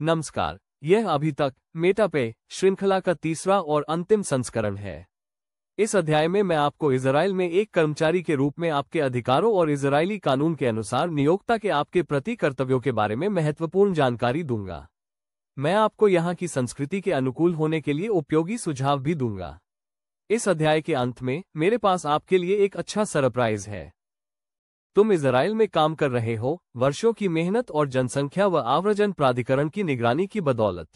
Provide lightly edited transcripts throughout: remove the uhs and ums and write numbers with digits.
नमस्कार, यह अभी तक मेटा पे श्रृंखला का तीसरा और अंतिम संस्करण है। इस अध्याय में मैं आपको इजराइल में एक कर्मचारी के रूप में आपके अधिकारों और इजरायली कानून के अनुसार नियोक्ता के आपके प्रति कर्तव्यों के बारे में महत्वपूर्ण जानकारी दूंगा। मैं आपको यहाँ की संस्कृति के अनुकूल होने के लिए उपयोगी सुझाव भी दूंगा। इस अध्याय के अंत में मेरे पास आपके लिए एक अच्छा सरप्राइज है। तुम इजराइल में काम कर रहे हो, वर्षों की मेहनत और जनसंख्या व आव्रजन प्राधिकरण की निगरानी की बदौलत।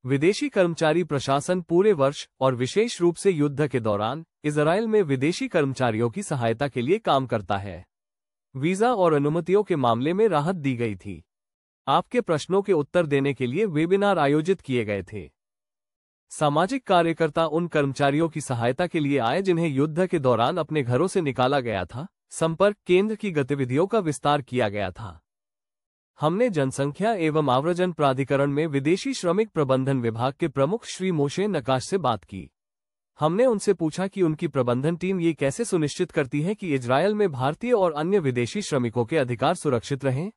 विदेशी कर्मचारी प्रशासन पूरे वर्ष और विशेष रूप से युद्ध के दौरान इजराइल में विदेशी कर्मचारियों की सहायता के लिए काम करता है। वीजा और अनुमतियों के मामले में राहत दी गई थी। आपके प्रश्नों के उत्तर देने के लिए वेबिनार आयोजित किए गए थे। सामाजिक कार्यकर्ता उन कर्मचारियों की सहायता के लिए आए जिन्हें युद्ध के दौरान अपने घरों से निकाला गया था। संपर्क केंद्र की गतिविधियों का विस्तार किया गया था। हमने जनसंख्या एवं आव्रजन प्राधिकरण में विदेशी श्रमिक प्रबंधन विभाग के प्रमुख श्री मोशे नकाश से बात की। हमने उनसे पूछा कि उनकी प्रबंधन टीम ये कैसे सुनिश्चित करती है कि इजरायल में भारतीय और अन्य विदेशी श्रमिकों के अधिकार सुरक्षित रहें।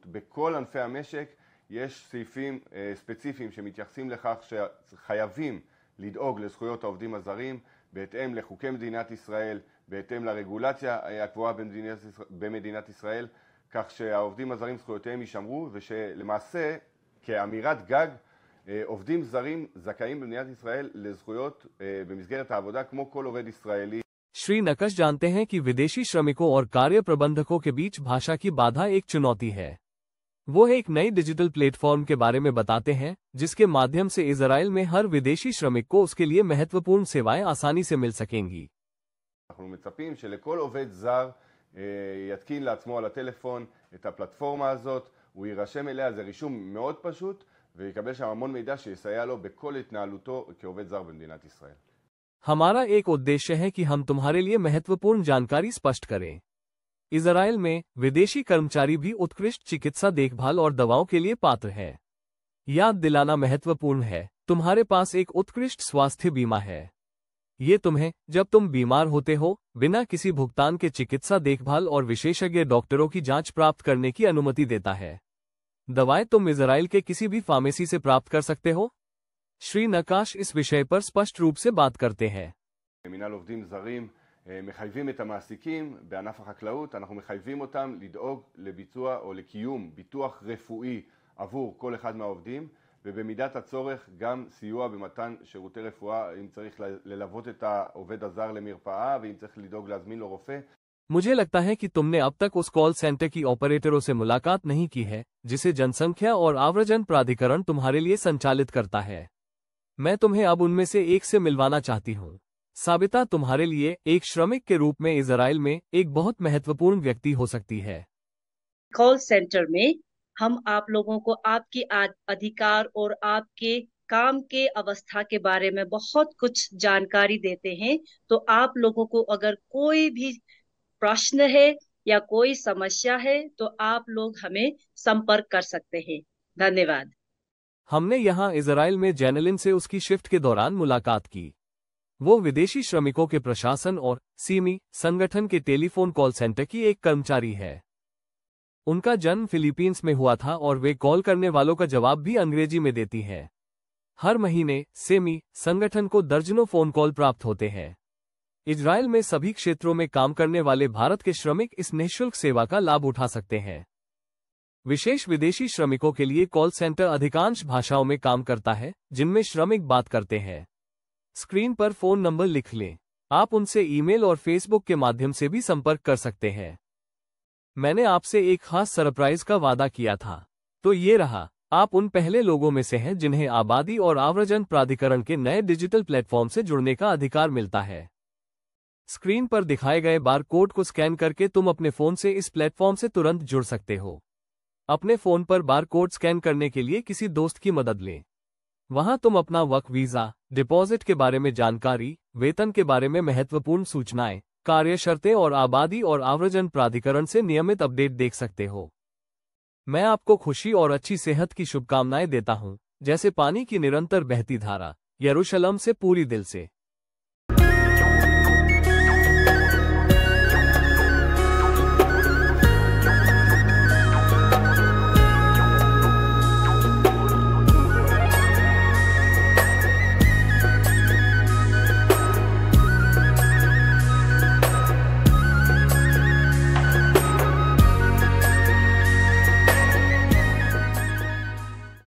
בכל ענפי המשק יש סעיפים ספציפיים שמתייחסים לכך שחייבים לדאוג לזכויות העובדים הזרים בהתאם לחוקי מדינת ישראל, בהתאם לרגולציה הקבועה במדינת ישראל, כך שהעובדים הזרים זכויותיהם יישמרו, ושלמעשה כאמירת גג עובדים זרים זכאים במדינת ישראל לזכויות במסגרת העבודה כמו כל עובד ישראלי। श्री नकश जानते हैं कि विदेशी श्रमिकों और कार्य प्रबंधकों के बीच भाषा की बाधा एक चुनौती है। वो एक नई डिजिटल प्लेटफॉर्म के बारे में बताते हैं जिसके माध्यम से इजराइल में हर विदेशी श्रमिक को उसके लिए महत्वपूर्ण सेवाएं आसानी से मिल सकेंगी। אנחנו מצפים שלכל עובד זר יתקין לעצמו על הטלפון את הפלטפורמה הזאת, הוא יירשם אליה, זה רישום מאוד פשוט, ויקבל שם המון מידע שיסייע לו בכל התנהלותו כעובד זר במדינת ישראל। हमारा एक उद्देश्य है कि हम तुम्हारे लिए महत्वपूर्ण जानकारी स्पष्ट करें। इजराइल में विदेशी कर्मचारी भी उत्कृष्ट चिकित्सा देखभाल और दवाओं के लिए पात्र है। याद दिलाना महत्वपूर्ण है, तुम्हारे पास एक उत्कृष्ट स्वास्थ्य बीमा है। ये तुम्हें जब तुम बीमार होते हो बिना किसी भुगतान के चिकित्सा देखभाल और विशेषज्ञ डॉक्टरों की जांच प्राप्त करने की अनुमति देता है। दवाएं तुम इजराइल के किसी भी फार्मेसी से प्राप्त कर सकते हो। श्री नकाश इस विषय पर स्पष्ट रूप से बात करते हैं। מינהל עובדים זרים מחייבים את המעסיקים בענף החקלאות, אנחנו מחייבים אותם לדאוג לביצוע או לקיום ביטוח רפואי עבור כל אחד מהעובדים, ובמידת הצורך גם סיוע במתן שירותי רפואה, אם צריך ללוות את העובד הזר למרפאה ואם צריך לדאוג להזמין לו רופא। मुझे लगता है कि तुमने अब तक उस कॉल सेंटर की ऑपरेटरों से मुलाकात नहीं की है जिसे जनसंख्या और आव्रजन प्राधिकरण तुम्हारे लिए संचालित करता है। मैं तुम्हें अब उनमें से एक से मिलवाना चाहती हूँ। साबिता तुम्हारे लिए एक श्रमिक के रूप में इजराइल में एक बहुत महत्वपूर्ण व्यक्ति हो सकती है। कॉल सेंटर में हम आप लोगों को आपकी अधिकार और आपके काम के अवस्था के बारे में बहुत कुछ जानकारी देते हैं। तो आप लोगों को अगर कोई भी प्रश्न है या कोई समस्या है तो आप लोग हमें संपर्क कर सकते हैं। धन्यवाद। हमने यहाँ इजराइल में जेनेलिन से उसकी शिफ्ट के दौरान मुलाकात की। वो विदेशी श्रमिकों के प्रशासन और सीमी संगठन के टेलीफोन कॉल सेंटर की एक कर्मचारी है। उनका जन्म फिलीपींस में हुआ था और वे कॉल करने वालों का जवाब भी अंग्रेजी में देती है। हर महीने सेमी संगठन को दर्जनों फोन कॉल प्राप्त होते हैं। इजराइल में सभी क्षेत्रों में काम करने वाले भारत के श्रमिक इस निःशुल्क सेवा का लाभ उठा सकते हैं। विशेष विदेशी श्रमिकों के लिए कॉल सेंटर अधिकांश भाषाओं में काम करता है जिनमें श्रमिक बात करते हैं। स्क्रीन पर फोन नंबर लिख लें। आप उनसे ईमेल और फेसबुक के माध्यम से भी संपर्क कर सकते हैं। मैंने आपसे एक खास सरप्राइज का वादा किया था, तो ये रहा। आप उन पहले लोगों में से हैं जिन्हें आबादी और आव्रजन प्राधिकरण के नए डिजिटल प्लेटफॉर्म से जुड़ने का अधिकार मिलता है। स्क्रीन पर दिखाए गए बार कोड को स्कैन करके तुम अपने फोन से इस प्लेटफॉर्म से तुरंत जुड़ सकते हो। अपने फोन पर बार कोड स्कैन करने के लिए किसी दोस्त की मदद लें। वहां तुम अपना वर्क वीजा, डिपॉजिट के बारे में जानकारी, वेतन के बारे में महत्वपूर्ण सूचनाएं, कार्य शर्तें और आबादी और आव्रजन प्राधिकरण से नियमित अपडेट देख सकते हो। मैं आपको खुशी और अच्छी सेहत की शुभकामनाएं देता हूं, जैसे पानी की निरंतर बहती धारा, यरूशलेम से पूरी दिल से।